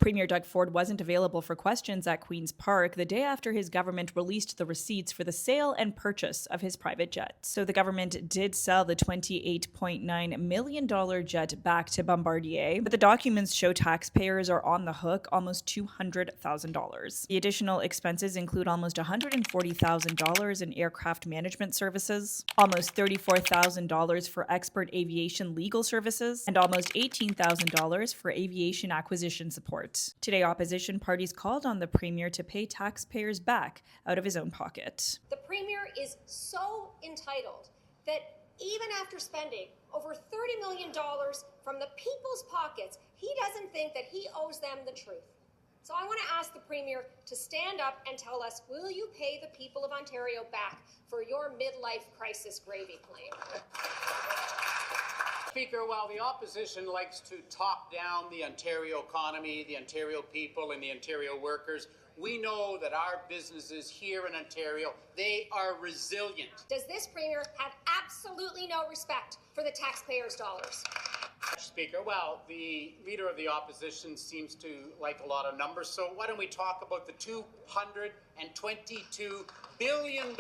Premier Doug Ford wasn't available for questions at Queen's Park the day after his government released the receipts for the sale and purchase of his private jet. So the government did sell the $28.9 million jet back to Bombardier, but the documents show taxpayers are on the hook almost $200,000. The additional expenses include almost $140,000 in aircraft management services, almost $34,000 for expert aviation legal services, and almost $18,000 for aviation acquisition support. Today, opposition parties called on the Premier to pay taxpayers back out of his own pocket. The Premier is so entitled that even after spending over $30 million from the people's pockets, he doesn't think that he owes them the truth. So I want to ask the Premier to stand up and tell us, will you pay the people of Ontario back for your midlife crisis gravy claim? Speaker, while the opposition likes to talk down the Ontario economy, the Ontario people, and the Ontario workers, we know that our businesses here in Ontario, they are resilient. Does this Premier have absolutely no respect for the taxpayers' dollars? Speaker, well, the Leader of the Opposition seems to like a lot of numbers, so why don't we talk about the $222 billion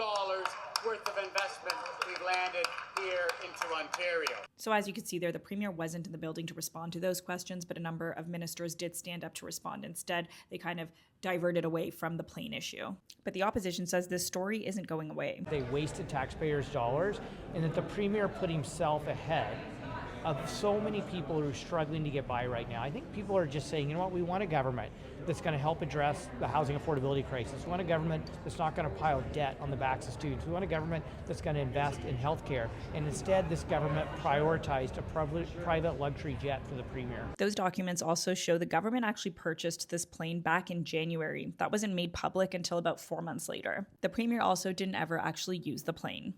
worth of investment we've landed here into Ontario. So as you can see there, the Premier wasn't in the building to respond to those questions, but a number of ministers did stand up to respond. Instead, they kind of diverted away from the plane issue. But the opposition says this story isn't going away. They wasted taxpayers' dollars, and that the Premier put himself ahead of so many people who are struggling to get by right now. I think people are just saying, you know what, we want a government that's going to help address the housing affordability crisis. We want a government that's not going to pile debt on the backs of students. We want a government that's going to invest in healthcare. And instead, this government prioritized a private luxury jet for the Premier. Those documents also show the government actually purchased this plane back in January. That wasn't made public until about 4 months later. The Premier also didn't ever actually use the plane.